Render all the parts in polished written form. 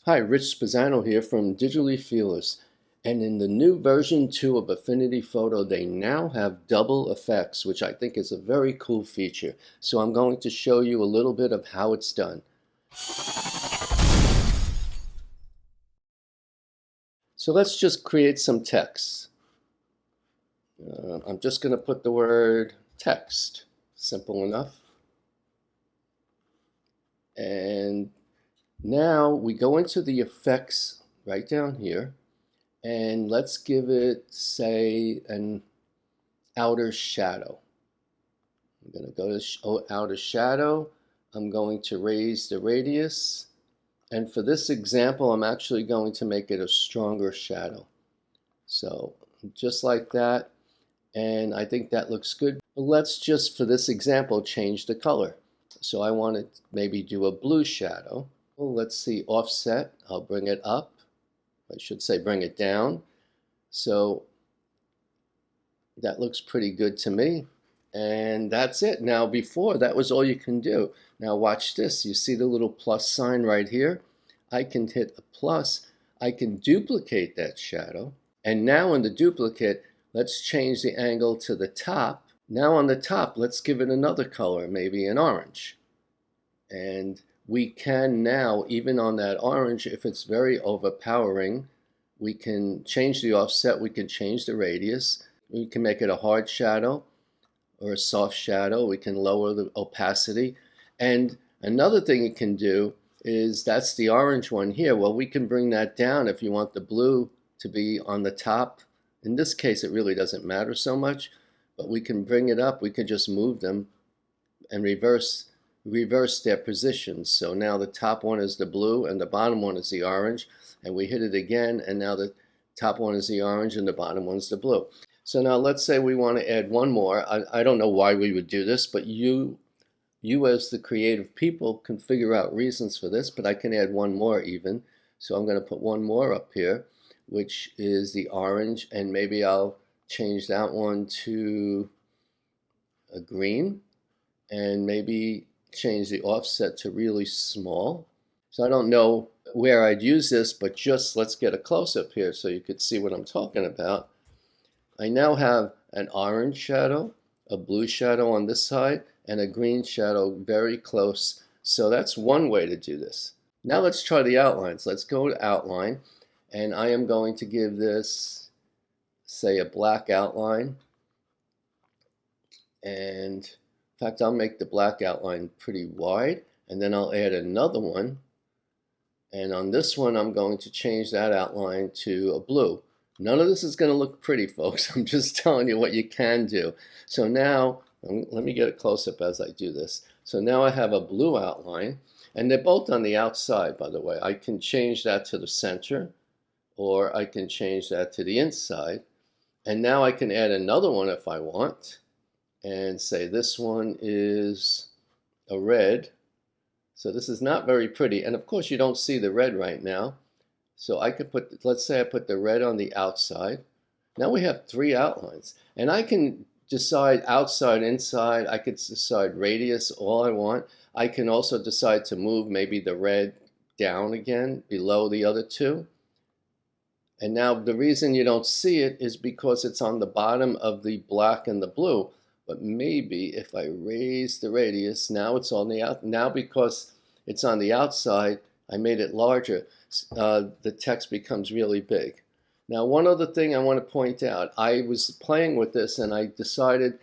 Hi, Rich Spezzano here from Digitally Fearless. And in the new version 2 of Affinity Photo, they now have double effects, which I think is a very cool feature. So I'm going to show you a little bit of how it's done. So let's just create some text. I'm just going to put the word text. Simple enough. And now we go into the effects right down here. And let's give it, say, an outer shadow. I'm going to go to outer shadow. I'm going to raise the radius. And for this example, I'm actually going to make it a stronger shadow. So just like that. And I think that looks good. But let's just, for this example, change the color. So I want to maybe do a blue shadow. Well, let's see, offset. I'll bring it up. I should say bring it down. So that looks pretty good to me. And that's it. Now before, that was all you can do. Now watch this. You see the little plus sign right here? I can hit a plus. I can duplicate that shadow. And now in the duplicate, let's change the angle to the top. Now on the top, let's give it another color, maybe an orange. And we can now, even on that orange, if it's very overpowering, we can change the offset, we can change the radius, we can make it a hard shadow or a soft shadow, we can lower the opacity. And another thing you can do is, that's the orange one here, well, we can bring that down if you want the blue to be on the top. In this case, it really doesn't matter so much, but we can bring it up, we can just move them and reverse their positions. So now the top one is the blue and the bottom one is the orange, and we hit it again, and now the top one is the orange and the bottom one's the blue. So now let's say we want to add one more. I don't know why we would do this, but you as the creative people can figure out reasons for this, but I can add one more even. So I'm going to put one more up here, which is the orange, and maybe I'll change that one to a green, and maybe change the offset to really small. So I don't know where I'd use this, but just let's get a close-up here so you could see what I'm talking about. I now have an orange shadow, a blue shadow on this side, and a green shadow very close. So that's one way to do this. Now let's try the outlines. Let's go to outline, and I am going to give this, say, a black outline. And in fact, I'll make the black outline pretty wide, and then I'll add another one. And on this one, I'm going to change that outline to a blue. None of this is going to look pretty, folks. I'm just telling you what you can do. So now, let me get a close-up as I do this. So now I have a blue outline, and they're both on the outside, by the way. I can change that to the center, or I can change that to the inside. And now I can add another one if I want, and say this one is a red. So this is not very pretty, and of course you don't see the red right now. So I could put, let's say I put the red on the outside. Now we have three outlines, and I can decide outside, inside. I could decide radius, all I want. I can also decide to move maybe the red down again below the other two. And now the reason you don't see it is because it's on the bottom of the black and the blue. But maybe if I raise the radius, now it's on the out. Now because it's on the outside, I made it larger. The text becomes really big. Now, one other thing I want to point out. I was playing with this, and I decided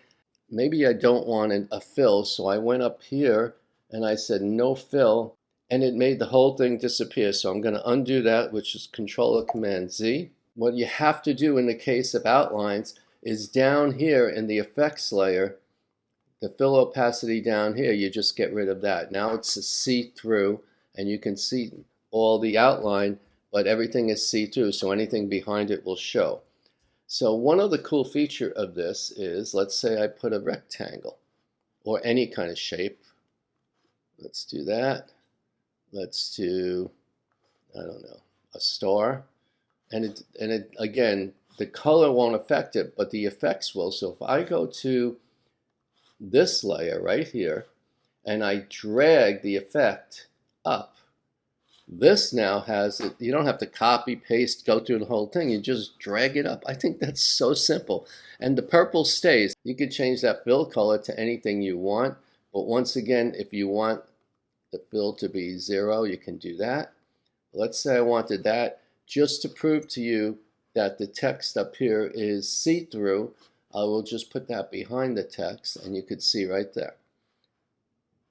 maybe I don't want a fill. So I went up here, and I said no fill, and it made the whole thing disappear. So I'm going to undo that, which is Control or Command Z. What you have to do in the case of outlines is down here in the effects layer, the fill opacity down here, you just get rid of that. Now it's a see-through, and you can see all the outline, but everything is see-through, so anything behind it will show. So one other cool feature of this is, let's say I put a rectangle, or any kind of shape. Let's do that. Let's do, I don't know, a star. And it again, the color won't affect it, but the effects will. So if I go to this layer right here, and I drag the effect up, This now has it, you don't have to copy, paste, go through the whole thing. You just drag it up. I think that's so simple. And the purple stays. You can change that fill color to anything you want. But once again, if you want the fill to be 0, you can do that. Let's say I wanted that just to prove to you that the text up here is see-through. I will just put that behind the text and you could see right there.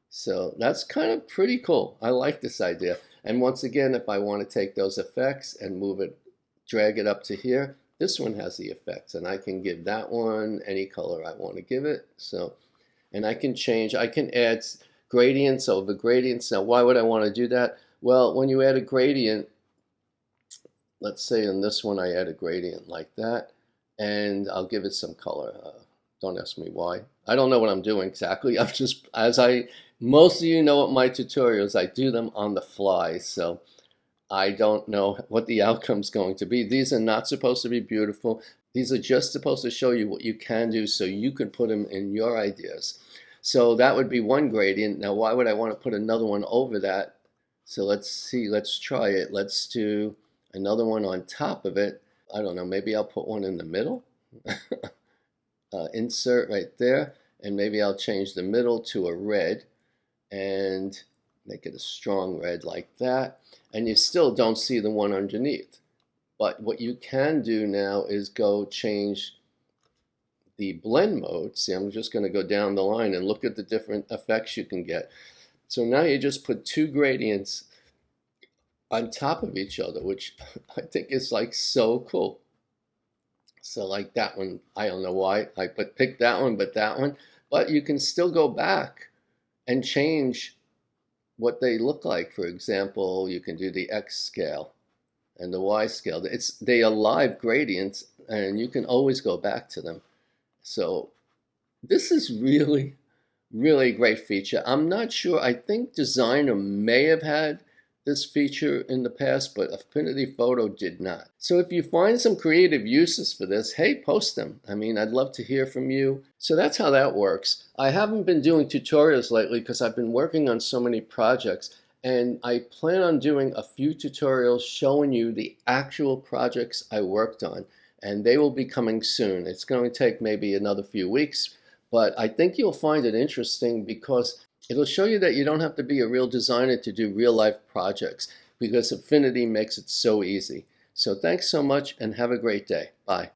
So that's kind of pretty cool. I like this idea. And once again, if I want to take those effects and move it, drag it up to here, this one has the effects, and I can give that one any color I want to give it. So, and I can change, I can add gradients over gradients. Now, why would I want to do that? Well, when you add a gradient, let's say in this one I add a gradient like that, and I'll give it some color. Don't ask me why. I don't know what I'm doing exactly. I'm just, most of you know what my tutorials, I do them on the fly, so I don't know what the outcome's going to be. These are not supposed to be beautiful. These are just supposed to show you what you can do so you can put them in your ideas. So that would be one gradient. Now, why would I want to put another one over that? So let's see, let's try it. Let's do another one on top of it. I don't know, maybe I'll put one in the middle. Insert right there, and maybe I'll change the middle to a red and make it a strong red like that. And you still don't see the one underneath. But what you can do now is go change the blend mode. See, I'm just going to go down the line and look at the different effects you can get. So now you just put two gradients on top of each other, which I think is like so cool. So like that one, I don't know why I picked that one, but that one. But you can still go back and change what they look like. For example, you can do the X scale and the Y scale. They are live gradients, and you can always go back to them. So this is really, really a great feature. I'm not sure. I think Designer may have had this feature in the past, but Affinity Photo did not. So if you find some creative uses for this, hey, post them. I mean, I'd love to hear from you. So that's how that works. I haven't been doing tutorials lately because I've been working on so many projects, and I plan on doing a few tutorials showing you the actual projects I worked on, and they will be coming soon. It's going to take maybe another few weeks, but I think you'll find it interesting because it'll show you that you don't have to be a real designer to do real life projects, because Affinity makes it so easy. So thanks so much and have a great day. Bye.